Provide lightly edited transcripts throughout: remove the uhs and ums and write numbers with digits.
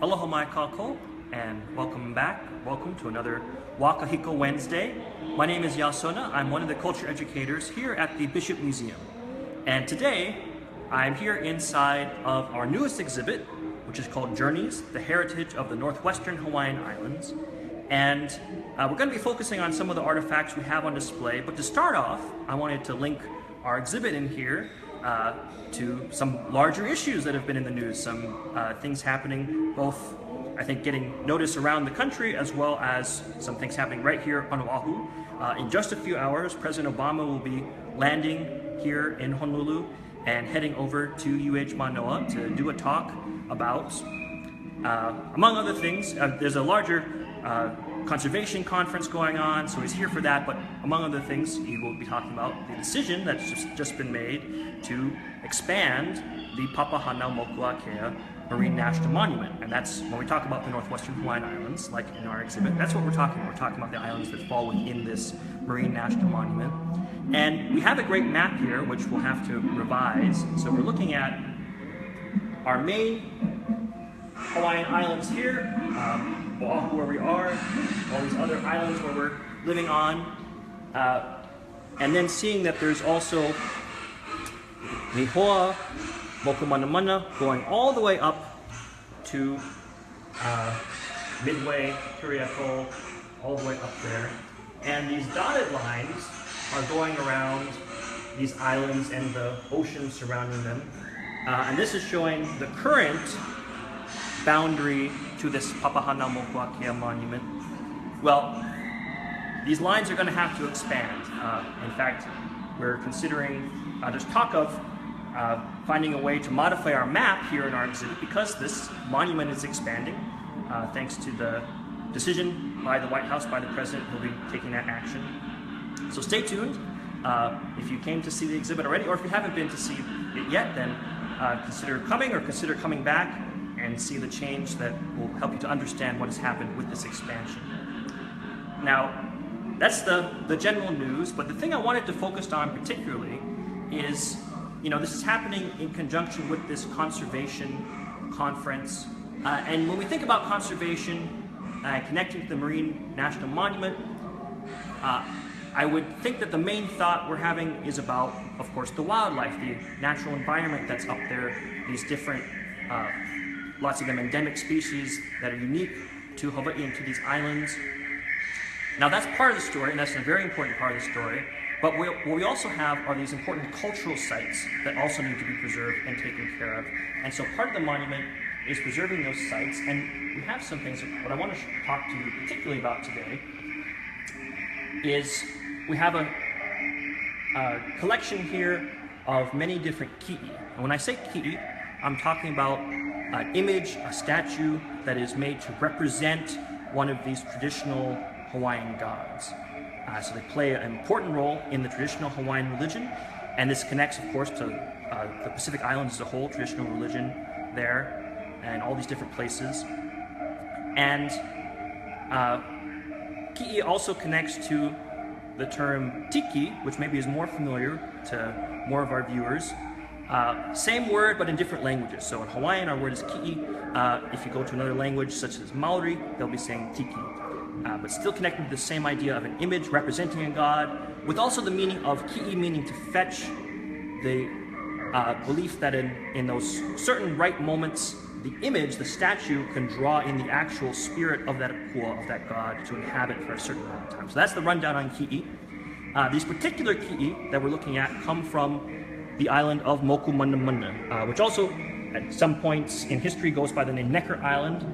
Aloha mai kākou, and welcome back. Welcome to another WāKahikoWednesday. My name is Iāsona. I'm one of the culture educators here at the BishopMuseum. And today, I'm here inside of our newest exhibit, which is called Journeys, the Heritage of the Northwestern Hawaiian Islands. And we're going to be focusing on some of the artifacts we have on display. But to start off, I wanted to link our exhibit in here to some larger issues that have been in the news, some things happening both, I think, getting notice around the country, as well as some things happening right here on Oahu. In just a few hours, President Obama will be landing here in Honolulu and heading over to UH Manoa to do a talk about, among other things, there's a larger conservation conference going on, so he's here for that, but among other things, he will be talking about the decision that's just been made to expand the Papahānaumokuākea Marine National Monument. And that's, when we talk about the Northwestern Hawaiian Islands, like in our exhibit, that's what we're talking about. We're talking about the islands that fall within this Marine National Monument. And we have a great map here, which we'll have to revise. So we're looking at our main Hawaiian islands here, Oahu where we are, all these other islands where we're living on, and then seeing that there's also Nihoa, Mokumanamana, going all the way up to Midway, Kiriako, all the way up there. And these dotted lines are going around these islands and the ocean surrounding them. And this is showing the current boundary to this Papahānaumokuākea monument. Well, these lines are going to have to expand. In fact, we're considering, there's talk of finding a way to modify our map here in our exhibit because this monument is expanding thanks to the decision by the White House, by the President, who'll be taking that action. So stay tuned. If you came to see the exhibit already, or if you haven't been to see it yet, then consider coming or consider coming back and see the change that will help you to understand what has happened with this expansion. Now, that's the general news, but the thing I wanted to focus on particularly is, this is happening in conjunction with this conservation conference. And when we think about conservation connecting to the Marine National Monument, I would think that the main thought we're having is about, of course, the wildlife, the natural environment that's up there, these different lots of them endemic species that are unique to Hawaii and to these islands. Now that's part of the story, and that's a very important part of the story, but what we also have are these important cultural sites that also need to be preserved and taken care of. And so part of the monument is preserving those sites, and we have some things. What I want to talk to you particularly about today is we have a collection here of many different kiʻi. And when I say kiʻi, I'm talking about an image, a statue that is made to represent one of these traditional Hawaiian gods. So they play an important role in the traditional Hawaiian religion, and this connects, of course, to the Pacific Islands as a whole, traditional religion there, and all these different places. And kiʻi also connects to the term tiki, which maybe is more familiar to more of our viewers. Same word, but in different languages. So in Hawaiian, our word is kiʻi. If you go to another language, such as Maori, they'll be saying tiki. But still connected to the same idea of an image representing a god, with also the meaning of kiʻi, meaning to fetch, the belief that in those certain right moments, the image, the statue, can draw in the actual spirit of that akua, of that god, to inhabit for a certain amount of time. So that's the rundown on kiʻi. These particular kiʻi that we're looking at come from the island of Mokumanamana, which also at some points in history goes by the name Necker Island.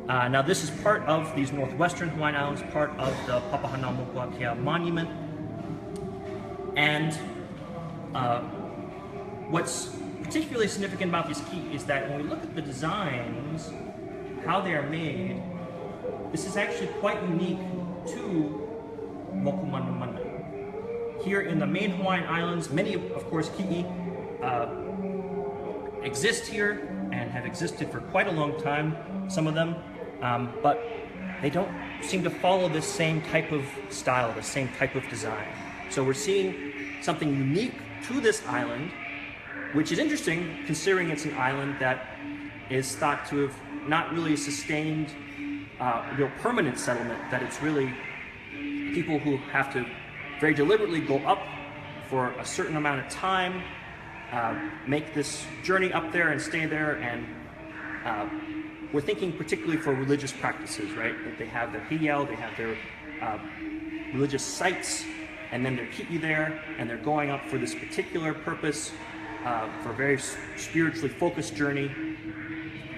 Now this is part of these Northwestern Hawaiian Islands, part of the Papahānaumokuākea Monument. And what's particularly significant about these kiʻi is that when we look at the designs, how they are made, this is actually quite unique to Mokumanamana. Here in the main Hawaiian Islands, many, of course, kiʻi exist here and have existed for quite a long time, some of them, but they don't seem to follow this same type of style, the same type of design. So we're seeing something unique to this island, which is interesting considering it's an island that is thought to have not really sustained, real permanent settlement, that it's really people who have to very deliberately go up for a certain amount of time, make this journey up there and stay there, and we're thinking particularly for religious practices, right? That they have their kiʻi, they have their religious sites, and then their kiʻi there, and they're going up for this particular purpose, for a very spiritually focused journey,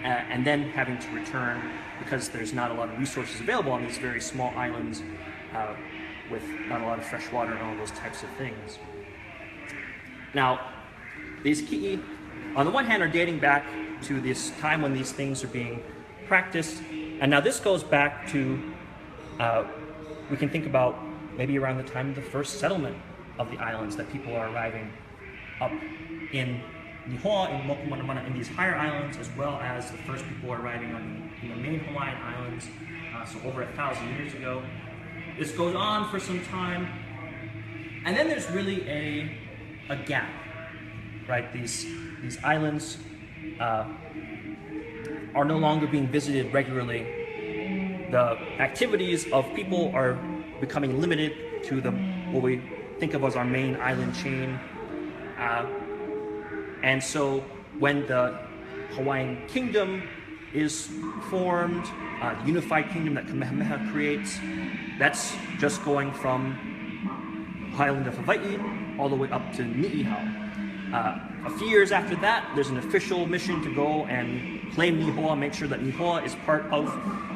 and then having to return because there's not a lot of resources available on these very small islands with not a lot of fresh water and all those types of things. Now, these kiʻi, on the one hand, are dating back to this time when these things are being practiced, and now this goes back to, we can think about maybe around the time of the first settlement of the islands, that people are arriving up in Nihoa, in Mokumanamana, in these higher islands, as well as the first people are arriving in the main Hawaiian islands, so over 1,000 years ago. This goes on for some time, and then there's really a gap, right? These islands are no longer being visited regularly. The activities of people are becoming limited to what we think of as our main island chain. And so when the Hawaiian kingdom is formed, the unified kingdom that Kamehameha creates, that's just going from the island of Hawaii all the way up to Niihau. A few years after that, there's an official mission to go and claim Nihoa, make sure that Nihoa is part of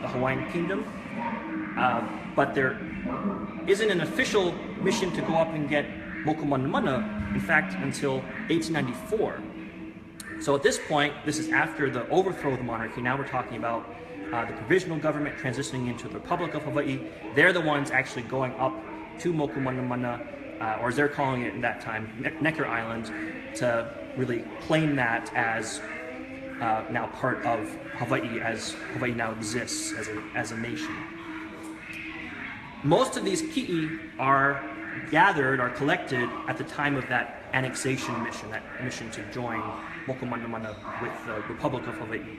the Hawaiian kingdom. But there isn't an official mission to go up and get Mokumanamana, in fact, until 1894. So at this point, this is after the overthrow of the monarchy. Now we're talking about the provisional government transitioning into the Republic of Hawaii. They're the ones actually going up to Mokumanamana, or as they're calling it in that time, Necker Island, to really claim that as now part of Hawaii, as Hawaii now exists as a nation. Most of these kiʻi are gathered, are collected at the time of that annexation mission, that mission to join Mokumanamana with the Republic of Hawaii.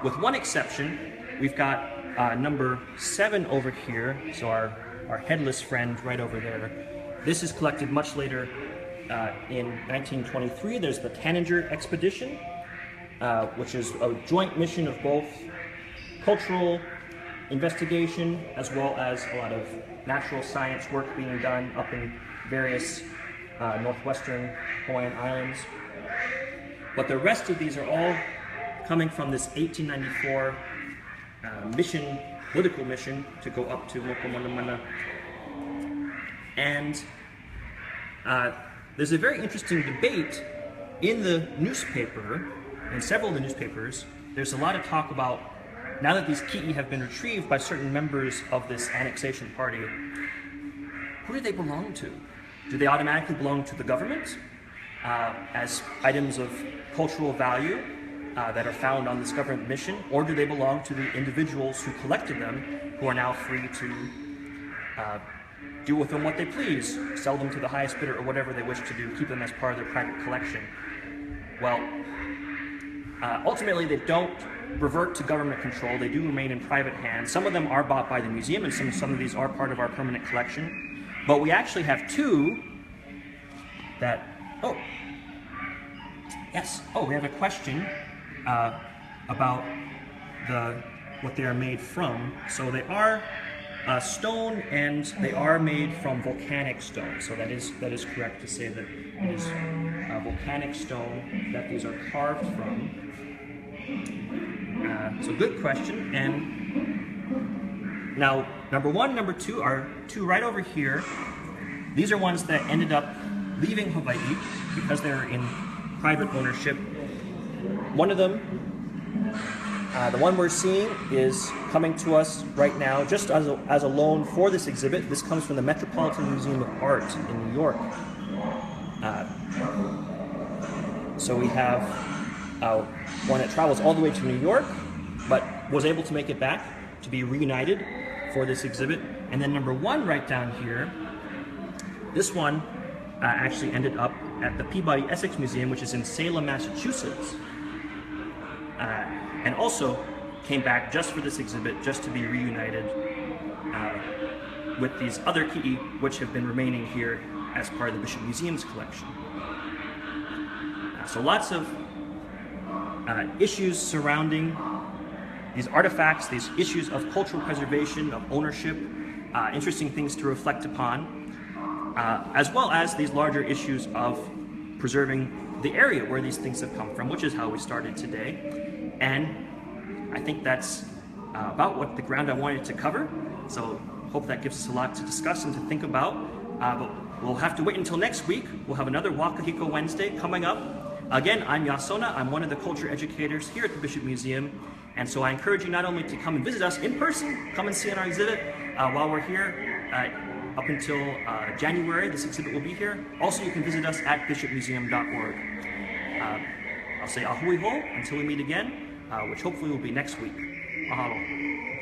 With one exception, we've got number 7 over here, so our headless friend right over there. This is collected much later in 1923. There's the Tanager Expedition, which is a joint mission of both cultural investigation as well as a lot of natural science work being done up in various northwestern Hawaiian islands. But the rest of these are all coming from this 1894 mission, political mission, to go up to Mokumanamana. And there's a very interesting debate in the newspaper, in several of the newspapers. There's a lot of talk about, now that these kiʻi have been retrieved by certain members of this annexation party, who do they belong to? Do they automatically belong to the government as items of cultural value that are found on this government mission, or do they belong to the individuals who collected them, who are now free to do with them what they please, sell them to the highest bidder or whatever they wish to do, keep them as part of their private collection? Well, ultimately they don't revert to government control. They do remain in private hands. Some of them are bought by the museum, and some of these are part of our permanent collection. But we actually have 2 that, oh, yes, oh, we have a question about what they are made from. So they are stone, and they are made from volcanic stone. So that is correct to say that it is volcanic stone that these are carved from. So good question. And now number 1, number 2 are 2 right over here. These are ones that ended up leaving Hawaii because they're in private ownership. One of them, the one we're seeing, is coming to us right now just as a loan for this exhibit. This comes from the Metropolitan Museum of Art in New York. So we have one that travels all the way to New York, but was able to make it back to be reunited for this exhibit. And then number 1 right down here, this one actually ended up at the Peabody Essex Museum, which is in Salem, Massachusetts. and also came back just for this exhibit, just to be reunited with these other kiʻi, which have been remaining here as part of the Bishop Museum's collection. So lots of issues surrounding these artifacts, these issues of cultural preservation, of ownership, interesting things to reflect upon, as well as these larger issues of preserving the area where these things have come from, which is how we started today. And I think that's about what the ground I wanted to cover. So hope that gives us a lot to discuss and to think about. But we'll have to wait until next week. We'll have another WāKahiko Wednesday coming up. Again, I'm Iāsona. I'm one of the culture educators here at the Bishop Museum. And so I encourage you not only to come and visit us in person, come and see our exhibit while we're here up until January. This exhibit will be here. Also, you can visit us at bishopmuseum.org. I'll say ahui ho until we meet again, which hopefully will be next week. Mahalo.